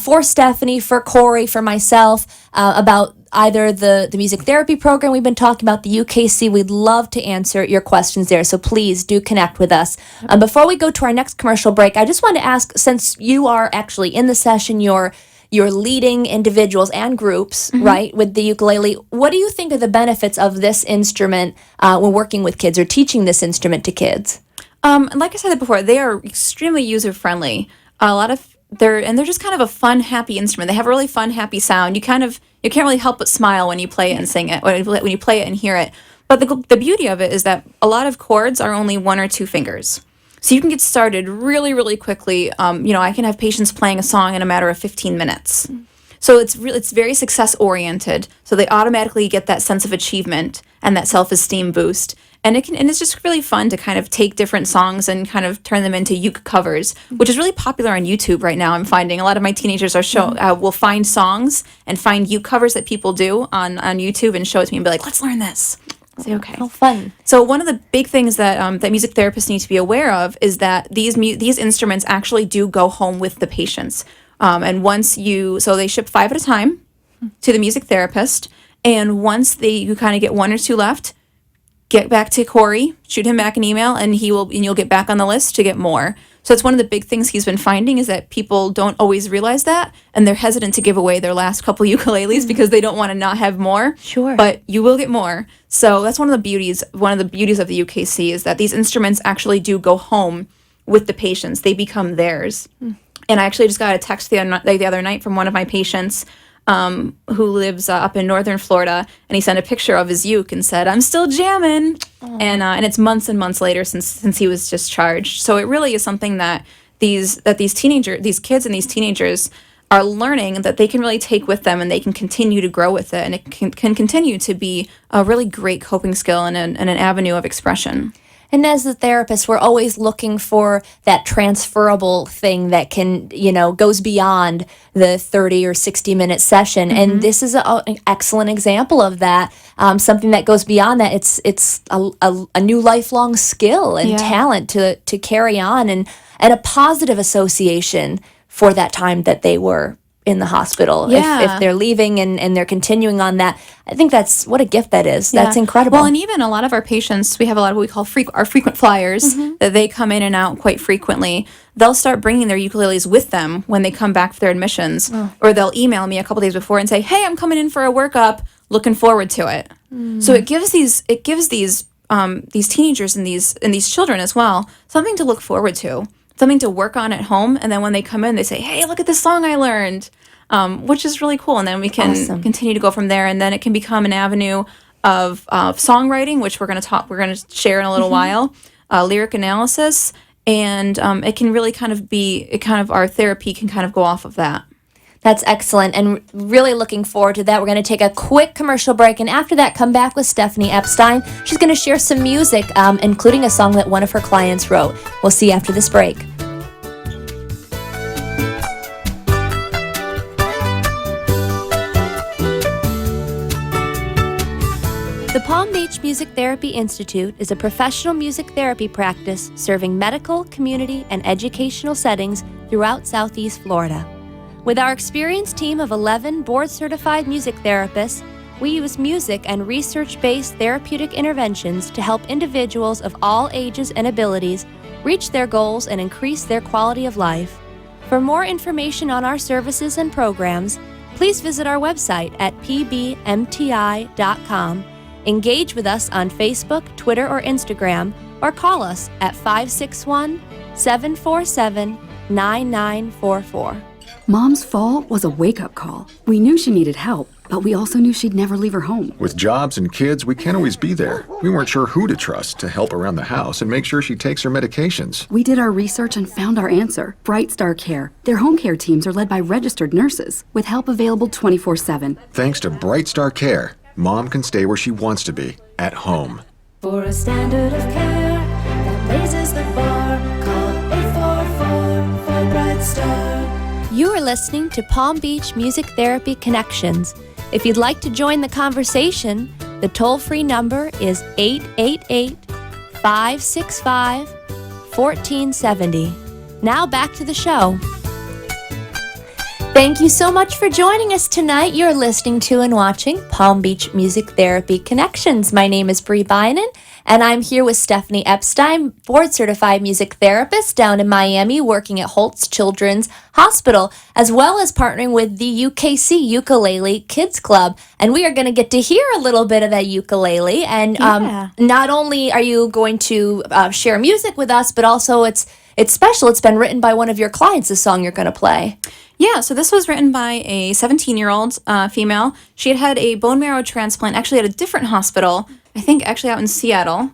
for Stephanie, for Corey, for myself, about either the music therapy program we've been talking about, the UKC, we'd love to answer your questions there, so please do connect with us. Before we go to our next commercial break, I just want to ask, since you are actually in the session, you're leading individuals and groups, right, with the ukulele. What do you think are the benefits of this instrument when working with kids or teaching this instrument to kids? Like I said before, they are extremely user friendly. They're just kind of a fun, happy instrument. They have a really fun, happy sound. You can't really help but smile when you play it and sing it, when you play it and hear it. But the beauty of it is that a lot of chords are only 1 or 2 fingers. So you can get started really, really quickly. I can have patients playing a song in a matter of 15 minutes. So it's very success oriented. So they automatically get that sense of achievement and that self-esteem boost. And it's just really fun to kind of take different songs and kind of turn them into uke covers, which is really popular on YouTube right now. I'm finding a lot of my teenagers will find songs and find uke covers that people do on YouTube and show it to me and be like, let's learn this. Say, okay. How fun. So one of the big things that music therapists need to be aware of is that these instruments actually do go home with the patients. And so they ship 5 at a time to the music therapist. And once you kind of get 1 or 2 left, get back to Corey, shoot him back an email, and you'll get back on the list to get more. So it's one of the big things he's been finding is that people don't always realize that, and they're hesitant to give away their last couple ukuleles because they don't want to not have more. Sure. But you will get more. So that's one of the beauties of the UKC is that these instruments actually do go home with the patients. They become theirs. And I actually just got a text the other night from one of my patients who lives up in northern Florida, and he sent a picture of his uke and said, "I'm still jamming." And it's months and months later since he was discharged. So it really is something that these kids and these teenagers are learning that they can really take with them, and they can continue to grow with it, and it can continue to be a really great coping skill and an avenue of expression. And as the therapist, we're always looking for that transferable thing that can, goes beyond the 30 or 60-minute session. And this is an excellent example of that. Something that goes beyond that. It's a new lifelong skill and talent to carry on, and a positive association for that time that they were in the hospital. If they're leaving and they're continuing on that, I think that's what a gift that is. That's incredible. Well, and even a lot of our patients, we have a lot of what we call our frequent flyers that they come in and out quite frequently. They'll start bringing their ukuleles with them when they come back for their admissions, or they'll email me a couple days before and say, "Hey, I'm coming in for a workup. Looking forward to it." So it gives these teenagers and these children as well something to look forward to. Something to work on at home, and then when they come in, they say, "Hey, look at this song I learned," which is really cool. And then we can continue to go from there, and then it can become an avenue of songwriting, which we're going to share in a little while, lyric analysis, and it can really our therapy can kind of go off of that. That's excellent, and really looking forward to that. We're going to take a quick commercial break, and after that, come back with Stephanie Epstein. She's going to share some music, including a song that one of her clients wrote. We'll see you after this break. The Palm Beach Music Therapy Institute is a professional music therapy practice serving medical, community, and educational settings throughout Southeast Florida. With our experienced team of 11 board-certified music therapists, we use music and research-based therapeutic interventions to help individuals of all ages and abilities reach their goals and increase their quality of life. For more information on our services and programs, please visit our website at pbmti.com, engage with us on Facebook, Twitter, or Instagram, or call us at 561-747-9944. Mom's fall was a wake-up call. We knew she needed help, but we also knew she'd never leave her home. With jobs and kids, we can't always be there. We weren't sure who to trust to help around the house and make sure she takes her medications. We did our research and found our answer, Bright Star Care. Their home care teams are led by registered nurses, with help available 24/7. Thanks to Bright Star Care, Mom can stay where she wants to be, at home. For a standard of care that raises the bar, call 844 for Bright Star. You are listening to Palm Beach Music Therapy Connections. If you'd like to join the conversation, the toll-free number is 888-565-1470. Now back to the show. Thank you so much for joining us tonight. You're listening to and watching Palm Beach Music Therapy Connections. My name is Bree Bynan, and I'm here with Stephanie Epstein, board-certified music therapist down in Miami, working at Holtz Children's Hospital, as well as partnering with the UKC Ukulele Kids Club. And we are going to get to hear a little bit of that ukulele. And not only are you going to share music with us, but also it's special. It's been written by one of your clients, the song you're going to play. Yeah, so this was written by a 17-year-old female. She had had a bone marrow transplant, actually at a different hospital, I think actually out in Seattle,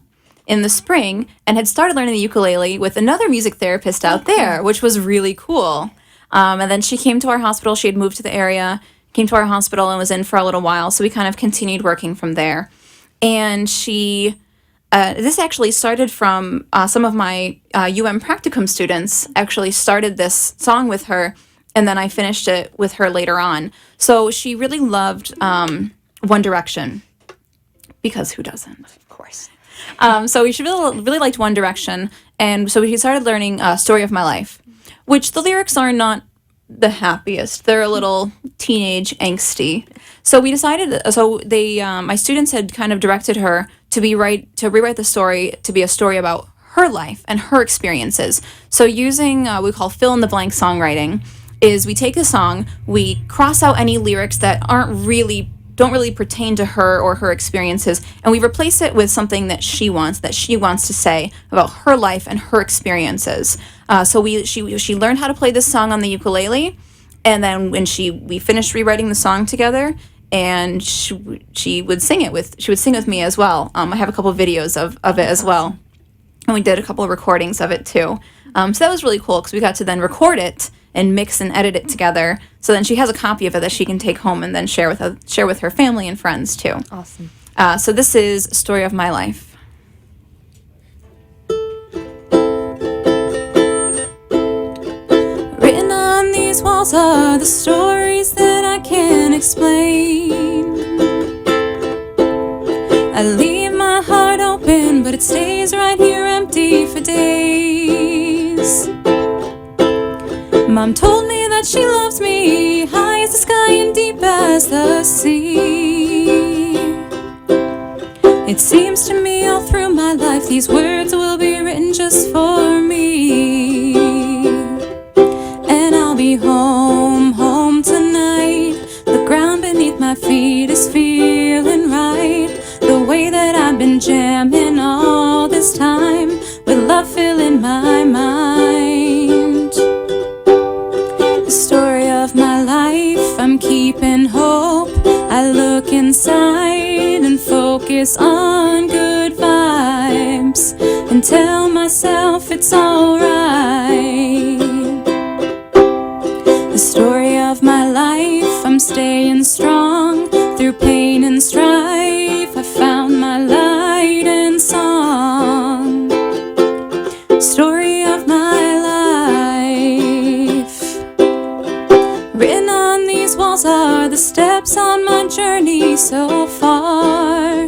in the spring, and had started learning the ukulele with another music therapist out there, which was really cool. And then she came to our hospital. She had moved to the area, came to our hospital, and was in for a little while, so we kind of continued working from there. And she... this actually started from some of my practicum students actually started this song with her, and then I finished it with her later on. So she really loved One Direction, because who doesn't, of course. So she really liked One Direction, and so she started learning Story of My Life, which the lyrics are not the happiest. They're a little teenage angsty. So we decided, my students had kind of directed her to rewrite the story to be a story about her life and her experiences. So using we call fill in the blank songwriting, is we take a song, we cross out any lyrics that don't really pertain to her or her experiences, and we replace it with something that she wants to say about her life and her experiences. So she learned how to play this song on the ukulele, and then when we finished rewriting the song together, and she would sing with me as well. I have a couple of videos of it as well, and we did a couple of recordings of it too. So that was really cool because we got to then record it and mix and edit it together. So then she has a copy of it that she can take home and then share with her family and friends too. Awesome. So this is Story of My Life. Written on these walls are the stories that I can't explain. I leave my heart open, but it stays right here empty for days. Mom told me that she loves me, high as the sky and deep as the sea. It seems to me all through my life these words will be written just for me. And I'll be home tonight. The ground beneath my feet is feeling right. The way that I've been jamming all this time, with love filling my mind. The story of my life, I'm keeping hope. I look inside and focus on good vibes, and tell myself it's alright. The story of my life, I'm staying strong. Through pain and strife, I found my light and song. Story of my life. Written on these walls are the steps on my journey so far.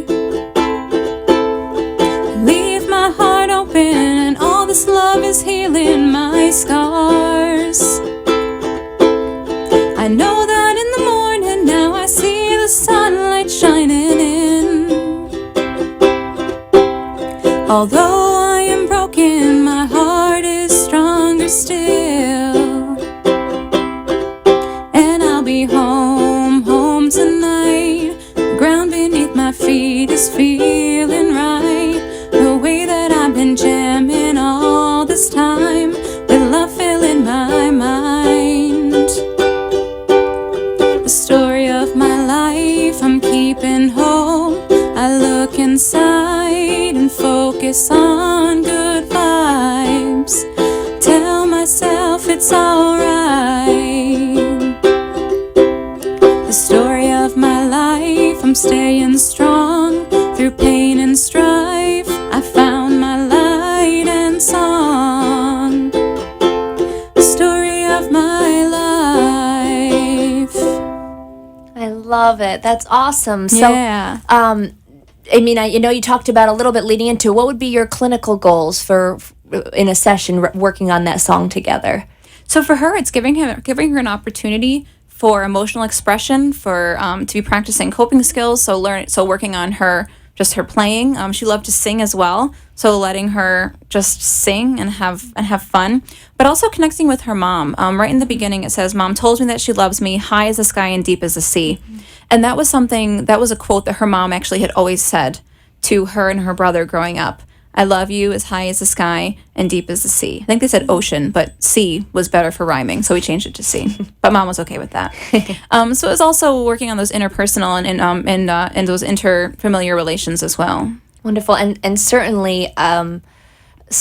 Leave my heart open, and all this love is healing my scars. I know that in the morning now I see the sunlight shine Although I am broken, my heart is stronger still. And I'll be home, home tonight. The ground beneath my feet is feeling right. The way that I've been jamming all this time, with love filling my mind. The story of my life I'm keeping whole. I look inside and focus on good vibes. Tell myself it's alright. The story of my life, I'm staying strong. Through pain and strife, I found my light and song. The story of my life. I love it. That's awesome. So, Yeah. I mean, I know you talked about a little bit leading into what would be your clinical goals for in a session working on that song together. So for her, it's giving her an opportunity for emotional expression, for to be practicing coping skills. So working on her playing. She loved to sing as well. So letting her just sing and have fun, but also connecting with her mom. Right in the beginning, it says, "Mom told me that she loves me, high as the sky and deep as the sea," and that was a quote that her mom actually had always said to her and her brother growing up. "I love you as high as the sky and deep as the sea." I think they said ocean, but sea was better for rhyming, so we changed it to sea. But Mom was okay with that. So it was also working on those interpersonal and those interfamiliar relations as well. Wonderful, and certainly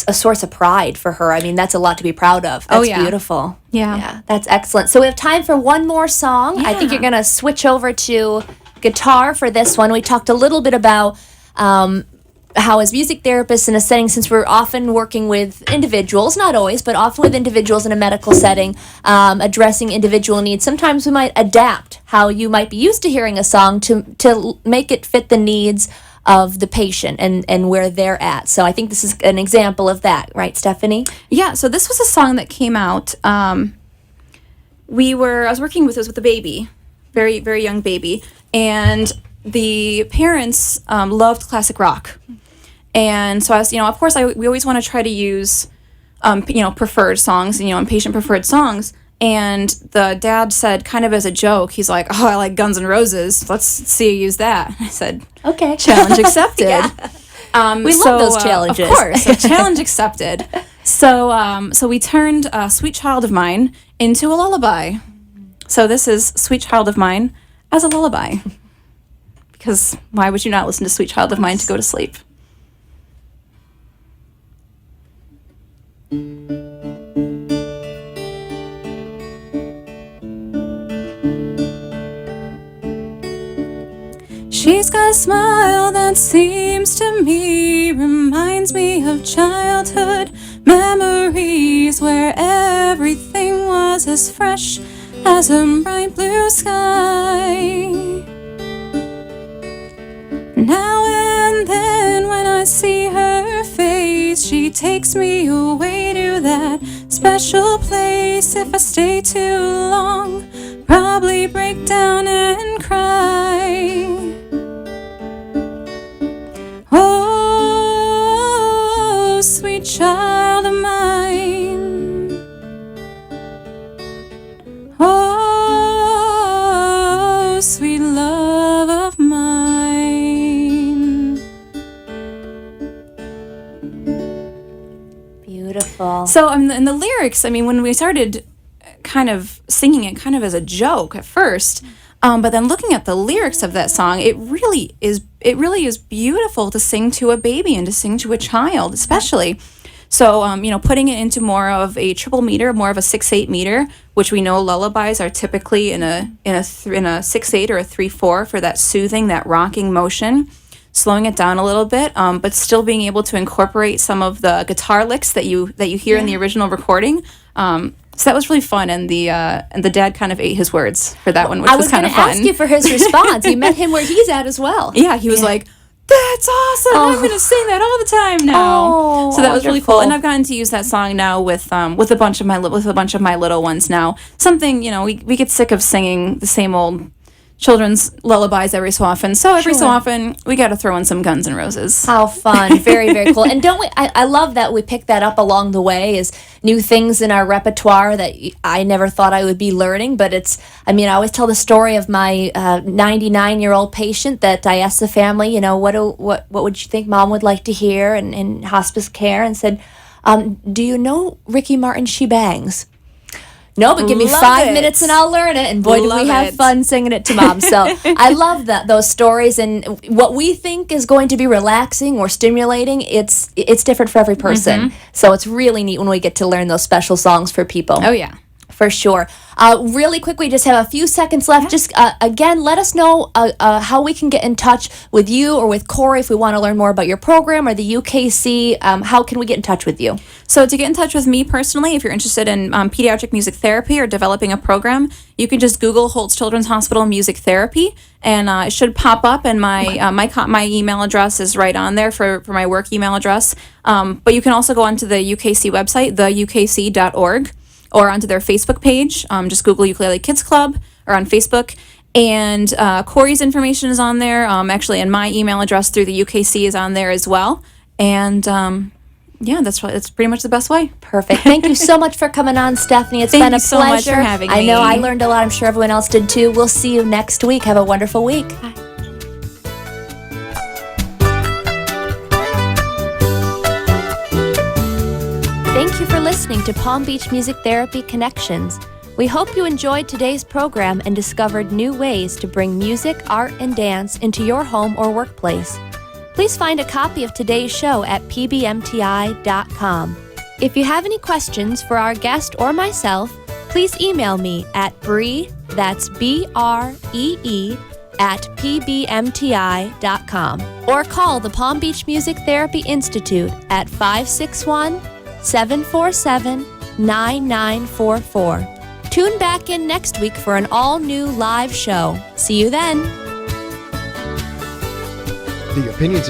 a source of pride for her. I mean, that's a lot to be proud of. That's yeah. beautiful. Yeah. That's excellent. So we have time for one more song. I think you're going to switch over to guitar for this one. We talked a little bit about how as music therapists in a setting, since we're often working with individuals, not always, but often with individuals in a medical setting, addressing individual needs, sometimes we might adapt how you might be used to hearing a song to make it fit the needs of the patient and where they're at. So I think this is an example of that, right, Stephanie? Yeah, so this was a song that came out. I was working with a baby, very, very young baby, and the parents loved classic rock. And so I was, of course, we always want to try to use, preferred songs, and patient preferred songs. And the dad said, kind of as a joke, he's like, "Oh, I like Guns N' Roses. Let's see you use that." I said, Okay. "Challenge accepted." We love those challenges. Of course, so challenge accepted. So we turned "Sweet Child of Mine" into a lullaby. So this is "Sweet Child of Mine" as a lullaby. Because why would you not listen to "Sweet Child of Mine" to go to sleep? She's got a smile that seems to me reminds me of childhood memories where everything was as fresh as a bright blue sky. Now and then when I see her face, she takes me away to that special place. If I stay too long, probably break down and cry. Oh, sweet child of mine. Oh, sweet love of mine. Beautiful. So in the lyrics, I mean, when we started kind of singing it kind of as a joke at first, but then looking at the lyrics of that song, it really is beautiful to sing to a baby and to sing to a child, especially. So, putting it into more of a triple meter, more of a 6/8 meter, which we know lullabies are typically in a 6/8 or a 3/4 for that soothing, that rocking motion. Slowing it down a little bit, but still being able to incorporate some of the guitar licks that you hear in the original recording. So that was really fun, and the dad kind of ate his words for that one, which was kind of fun. I was going to ask you for his response. You met him where he's at as well. Yeah, he was like, "That's awesome! I'm going to sing that all the time now." Oh, so that was really cool, wonderful. and I've gotten to use that song now with a bunch of my little ones now. Something we get sick of singing the same old children's lullabies every so often. So every so Sure. often, we got to throw in some Guns N' Roses. How fun. Very, very cool. And don't we, I love that we pick that up along the way as new things in our repertoire that I never thought I would be learning. But I always tell the story of my 99-year-old patient that I asked the family, what would you think Mom would like to hear in hospice care? And said, do you know Ricky Martin's She Bangs? No, but give me Love 5 it. minutes and I'll learn it. And boy, do we Love have it. fun singing it to Mom. So I love those stories. And what we think is going to be relaxing or stimulating, it's different for every person. So it's really neat when we get to learn those special songs for people. Oh, yeah. For sure. Really quick, we just have a few seconds left. Just again, let us know how we can get in touch with you or with Corey if we want to learn more about your program or the UKC. How can we get in touch with you? So to get in touch with me personally, if you're interested in pediatric music therapy or developing a program, you can just Google Holtz Children's Hospital Music Therapy, and it should pop up. And my email address is right on there for my work email address. But you can also go onto the UKC website, theukc.org, or onto their Facebook page. Just Google Ukulele Kids Club or on Facebook. And Corey's information is on there. Actually, and my email address through the UKC is on there as well. And that's pretty much the best way. Perfect. Thank you so much for coming on, Stephanie. It's Thank been a you so much pleasure. for having I know me. I learned a lot. I'm sure everyone else did too. We'll see you next week. Have a wonderful week. Bye. Thank you for listening to Palm Beach Music Therapy Connections. We hope you enjoyed today's program and discovered new ways to bring music, art, and dance into your home or workplace. Please find a copy of today's show at pbmti.com. If you have any questions for our guest or myself, please email me at Bree, that's BREE, at pbmti.com, or call the Palm Beach Music Therapy Institute at 561-747-9944. Tune back in next week for an all-new live show. See you then. The opinions